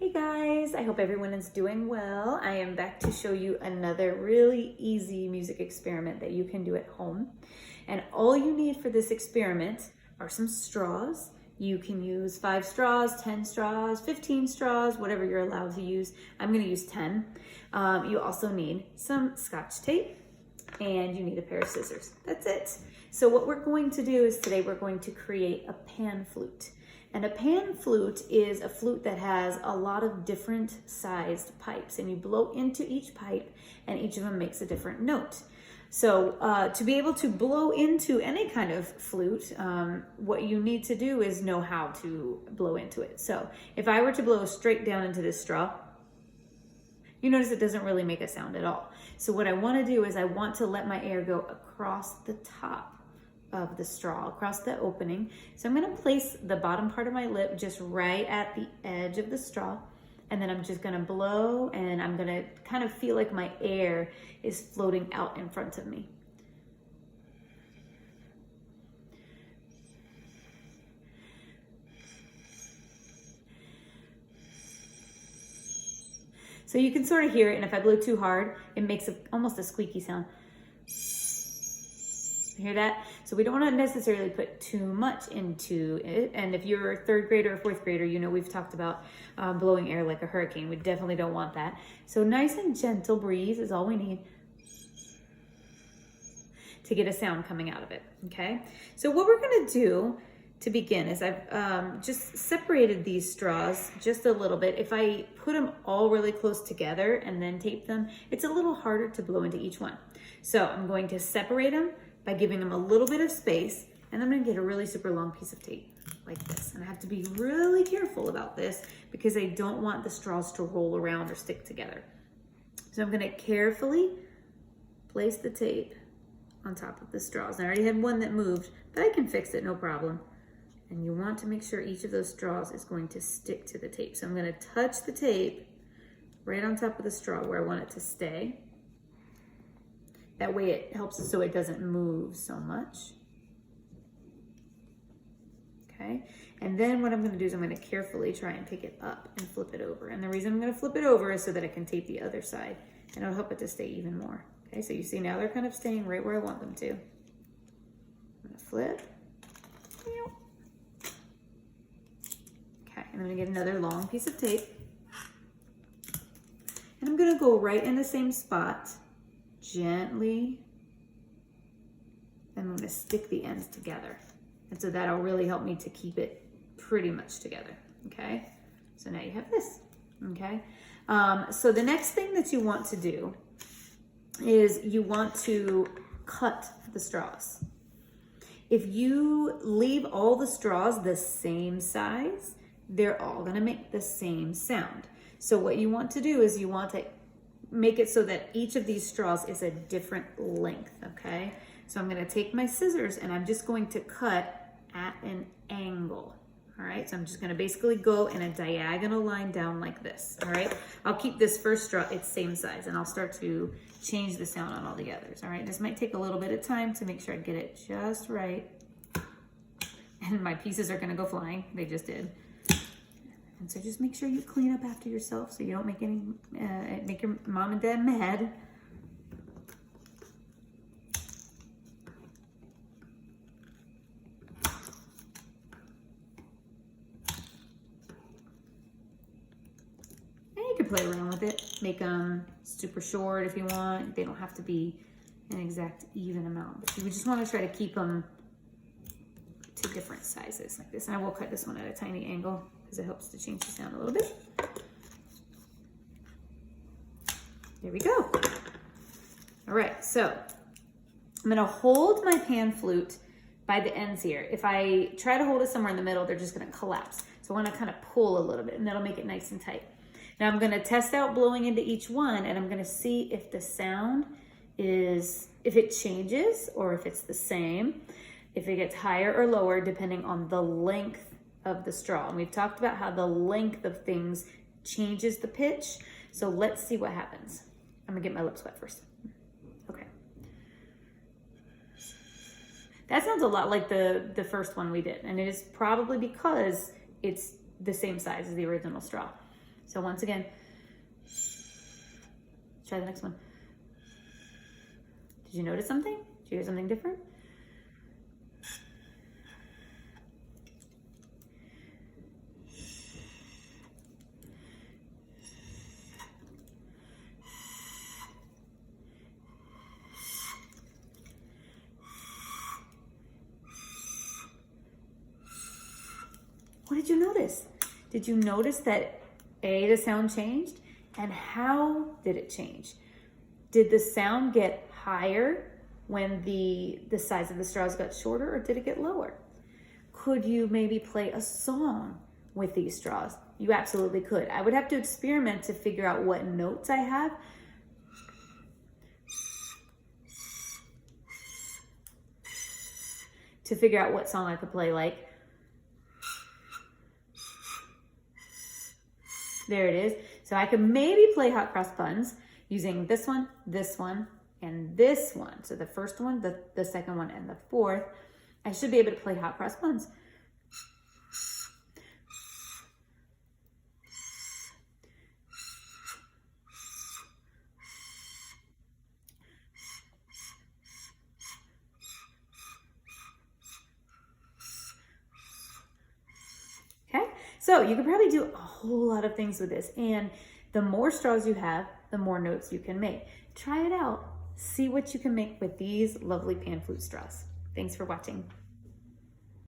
Hey guys, I hope everyone is doing well. I am back to show you another really easy music experiment that you can do at home. And all you need for this experiment are some straws. You can use 5 straws, 10 straws, 15 straws, whatever you're allowed to use. I'm gonna use 10. You also need some Scotch tape and you need a pair of scissors. That's it. So what we're going to do is today we're going to create a pan flute. And a pan flute is a flute that has a lot of different sized pipes, and you blow into each pipe and each of them makes a different note. So to be able to blow into any kind of flute, what you need to do is know how to blow into it. So if I were to blow straight down into this straw, you notice it doesn't really make a sound at all. So what I want to do is I want to let my air go across the top of the straw, across the opening. So I'm going to place the bottom part of my lip just right at the edge of the straw, and then I'm just going to blow, and I'm going to kind of feel like my air is floating out in front of me. So you can sort of hear it, and if I blow too hard, it makes almost a squeaky sound. Hear that? So we don't want to necessarily put too much into it. And if you're a 3rd grader or 4th grader, you know we've talked about blowing air like a hurricane. We definitely don't want that. So nice and gentle breeze is all we need to get a sound coming out of it, okay? So what we're gonna do to begin is I've just separated these straws just a little bit. If I put them all really close together and then tape them, it's a little harder to blow into each one. So I'm going to separate them by giving them a little bit of space, and I'm gonna get a really super long piece of tape like this. And I have to be really careful about this because I don't want the straws to roll around or stick together. So I'm gonna carefully place the tape on top of the straws. I already had one that moved, but I can fix it, no problem. And you want to make sure each of those straws is going to stick to the tape. So I'm gonna touch the tape right on top of the straw where I want it to stay. That way it helps so it doesn't move so much. Okay, and then what I'm gonna do is I'm gonna carefully try and pick it up and flip it over. And the reason I'm gonna flip it over is so that I can tape the other side, and it'll help it to stay even more. Okay, so you see now they're kind of staying right where I want them to. I'm gonna flip. Okay, and I'm gonna get another long piece of tape. And I'm gonna go right in the same spot, gently, and I'm gonna stick the ends together. And so that'll really help me to keep it pretty much together, okay? So now you have this, okay? So the next thing that you want to do is you want to cut the straws. If you leave all the straws the same size, they're all gonna make the same sound. So what you want to do is you want to make it so that each of these straws is a different length, okay? So I'm gonna take my scissors and I'm just going to cut at an angle, all right? So I'm just gonna basically go in a diagonal line down like this, all right? I'll keep this first straw its same size, and I'll start to change the sound on all the others, all right? This might take a little bit of time to make sure I get it just right. And my pieces are gonna go flying, they just did. And so just make sure you clean up after yourself so you don't make make your mom and dad mad. And you can play around with it. Make them super short if you want. They don't have to be an exact even amount, but you just want to try to keep them to different sizes like this. And I will cut this one at a tiny angle because it helps to change the sound a little bit. There we go. All right, so I'm gonna hold my pan flute by the ends here. If I try to hold it somewhere in the middle, they're just gonna collapse. So I wanna kind of pull a little bit, and that'll make it nice and tight. Now I'm gonna test out blowing into each one, and I'm gonna see if the sound is, if it changes or if it's the same, if it gets higher or lower depending on the length of the straw. And we've talked about how the length of things changes the pitch. So let's see what happens. I'm gonna get my lips wet first. Okay. That sounds a lot like the first one we did, and it is probably because it's the same size as the original straw. So once again, try the next one. Did you notice something? Did you hear something different? What did you notice? Did you notice that the sound changed? And how did it change? Did the sound get higher when the size of the straws got shorter, or did it get lower? Could you maybe play a song with these straws? You absolutely could. I would have to experiment to figure out what notes I have. To figure out what song I could play, like, there it is. So I could maybe play hot cross buns using this one, and this one. So the first one, the second one, and the fourth. I should be able to play hot cross buns. Okay, so you could probably do a whole lot of things with this, and the more straws you have, the more notes you can make. Try it out. See what you can make with these lovely pan flute straws. Thanks for watching.